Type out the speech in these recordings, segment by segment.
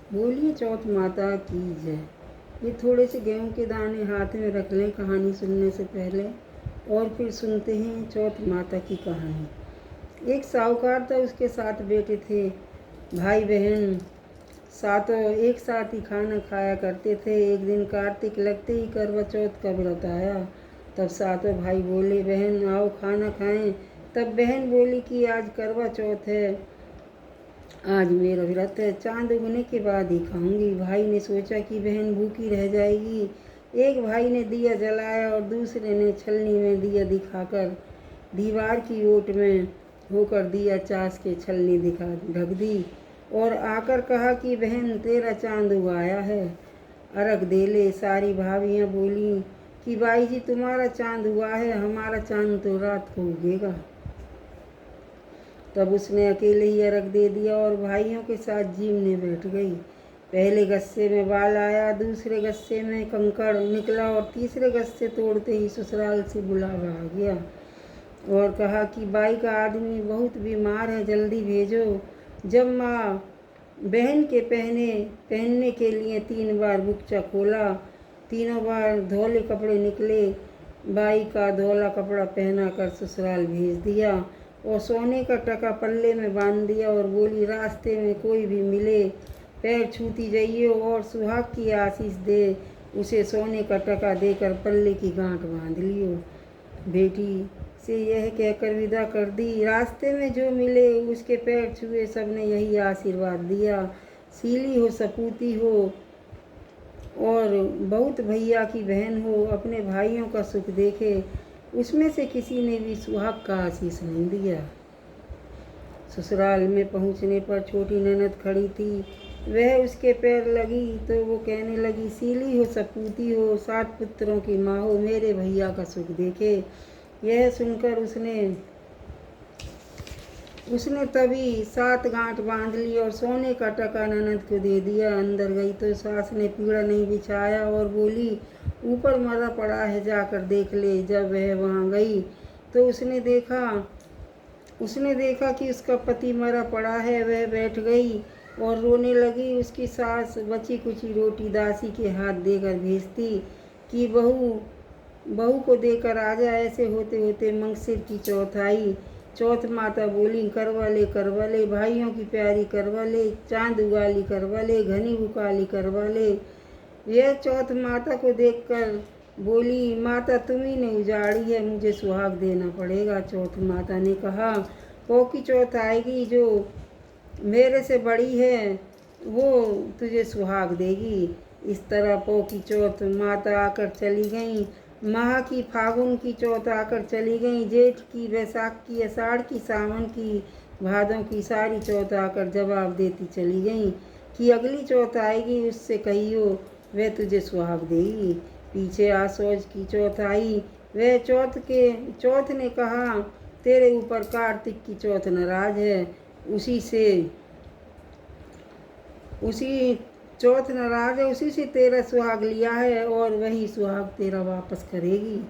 बोलिए चौथ माता की जय। ये थोड़े से गेहूं के दाने हाथ में रख लें कहानी सुनने से पहले, और फिर सुनते हैं चौथ माता की कहानी। एक साहूकार था, उसके 7 बेटे थे। भाई बहन सातों एक साथ ही खाना खाया करते थे। एक दिन कार्तिक लगते ही करवा चौथ का व्रत आया। तब सातों भाई बोले, बहन आओ खाना खाएं। तब बहन बोली कि आज करवा चौथ है, आज मेरा व्रत है, चांद उगने के बाद ही खाऊंगी। भाई ने सोचा कि बहन भूखी रह जाएगी। एक भाई ने दिया जलाया और दूसरे ने छलनी में दिया दिखाकर दीवार की ओट में होकर दिया चास के छलनी दिखा ढक दी और आकर कहा कि बहन तेरा चांद उगाया है, अर्घ दे ले। सारी भाभियाँ बोली कि बाई जी तुम्हारा चांद हुआ है, हमारा चांद तो रात को उगेगा। तब उसने अकेले ही अर्घ दे दिया और भाइयों के साथ जीमने बैठ गई। पहले गस्से में बाल आया, दूसरे गस्से में कंकड़ निकला और तीसरे गस्से तोड़ते ही ससुराल से बुलावा आ गया और कहा कि बाई का आदमी बहुत बीमार है, जल्दी भेजो। जब माँ बहन के पहनने के लिए 3 बार बुकचा खोला, तीनों बार धोले कपड़े निकले। बाई का धोला कपड़ा पहना कर ससुराल भेज दिया और सोने का टका पल्ले में बांध दिया और बोली, रास्ते में कोई भी मिले पैर छूती जाइए और सुहाग की आशीष दे, उसे सोने का टका देकर पल्ले की गांठ बांध लियो। बेटी से यह कहकर विदा कर दी। रास्ते में जो मिले उसके पैर छुए, सबने यही आशीर्वाद दिया, सीली हो सपूती हो और बहुत भैया की बहन हो, अपने भाइयों का सुख देखे। उसमें से किसी ने भी सुहाग का आशीष नहीं दिया। ससुराल में पहुंचने पर छोटी ननद खड़ी थी। वह उसके पैर लगी तो वो कहने लगी, सीली हो सपूती हो, 7 पुत्रों की माँ हो, मेरे भैया का सुख देखे। यह सुनकर उसने तभी 7 गांठ बांध ली और सोने का टका ननद को दे दिया। अंदर गई तो सास ने पीड़ा नहीं बिछाया और बोली, ऊपर मरा पड़ा है, जाकर देख ले। जब वह वहाँ गई तो उसने देखा कि उसका पति मरा पड़ा है। वह बैठ गई और रोने लगी। उसकी सास बची कुची रोटी दासी के हाथ देकर भेजती कि बहू को देकर आ जा। ऐसे होते होते मंगसिर की चौथ आई। चौथ माता बोली, करवा ले भाइयों की प्यारी, करवा ले, चांद उगाली करवा ले, घनी बुकाली करवा ले। यह चौथ माता को देखकर बोली, माता तुम्ही ने उजाड़ी है, मुझे सुहाग देना पड़ेगा। चौथ माता ने कहा, पौ की चौथ आएगी, जो मेरे से बड़ी है वो तुझे सुहाग देगी। इस तरह पौ की चौथ माता आकर चली गई, माह की फागुन की चौथ आकर चली गई, जेठ की, बैसाख की, आषाढ़ की, सावन की, भादों की, सारी चौथ आकर जवाब देती चली गई कि अगली चौथ आएगी, उससे कहियो वह तुझे सुहाग देगी। पीछे आसौज की चौथ आई। वह चौथ ने कहा, तेरे ऊपर कार्तिक की चौथ नाराज है, उसी से तेरा सुहाग लिया है और वही सुहाग तेरा वापस करेगी।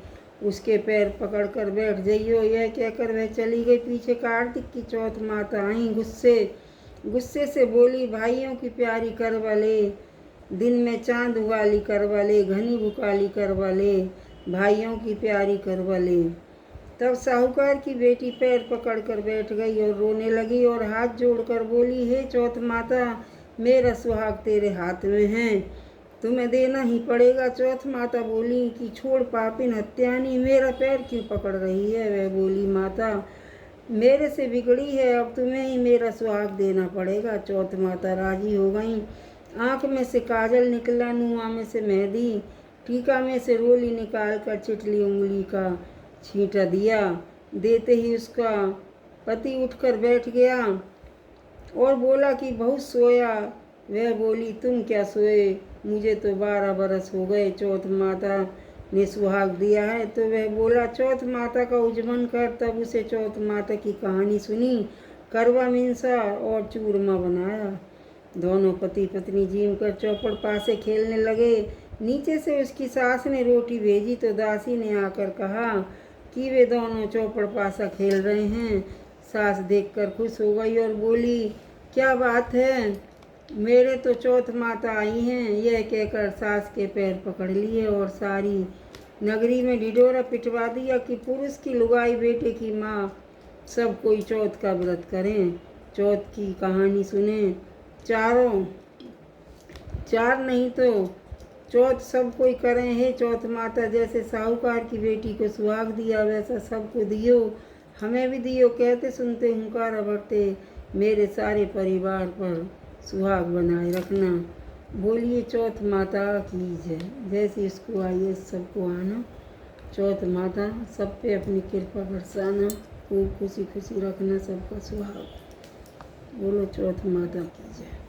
उसके पैर पकड़कर बैठ जाइयो। यह कहकर वह चली गई। पीछे कार्तिक की चौथ माता आई, गुस्से से बोली, भाइयों की प्यारी करवा ले, दिन में चांद उगाली करवा ले, घनी बुकाली करवा ले, भाइयों की प्यारी करवा ले। तब साहूकार की बेटी पैर पकड़कर बैठ गई और रोने लगी और हाथ जोड़कर बोली, हे चौथ माता, मेरा सुहाग तेरे हाथ में है, तुम्हें देना ही पड़ेगा। चौथ माता बोली कि छोड़ पापिन हत्यानी, मेरा पैर क्यों पकड़ रही है। वह बोली, माता मेरे से बिगड़ी है, अब तुम्हें ही मेरा सुहाग देना पड़ेगा। चौथ माता राजी हो गई। आँख में से काजल निकला, नुआ में से मेहंदी, टीका में से रोली निकाल कर चिटली उंगली का छींटा दिया। देते ही उसका पति उठकर बैठ गया और बोला कि बहुत सोया। वह बोली, तुम क्या सोए, मुझे तो 12 बरस हो गए, चौथ माता ने सुहाग दिया है। तो वह बोला, चौथ माता का उजमन कर। तब उसे चौथ माता की कहानी सुनी, करवा मिंसा और चूरमा बनाया। दोनों पति पत्नी जीम कर चौपड़ पासे खेलने लगे। नीचे से उसकी सास ने रोटी भेजी तो दासी ने आकर कहा कि वे दोनों चौपड़ पासा खेल रहे हैं। सास देखकर खुश हो गई और बोली, क्या बात है, मेरे तो चौथ माता आई हैं, यह कहकर सास के पैर पकड़ लिए और सारी नगरी में ढिढोरा पिटवा दिया कि पुरुष की लुगाई बेटे की माँ सब कोई चौथ का व्रत करें, चौथ की कहानी सुने। चार नहीं तो चौथ सब कोई करें। हे चौथ माता, जैसे साहूकार की बेटी को सुहाग दिया वैसा सबको दियो, हमें भी दियो। कहते सुनते हुंकारा भरते मेरे सारे परिवार पर सुहाग बनाए रखना। बोलिए चौथ माता की जय। जैसे इसको आइए सबको आना, चौथ माता सब पे अपनी कृपा बरसाना, खूब खुशी खुशी रखना सबका सुहाग। बोलो चौथ माता की जय।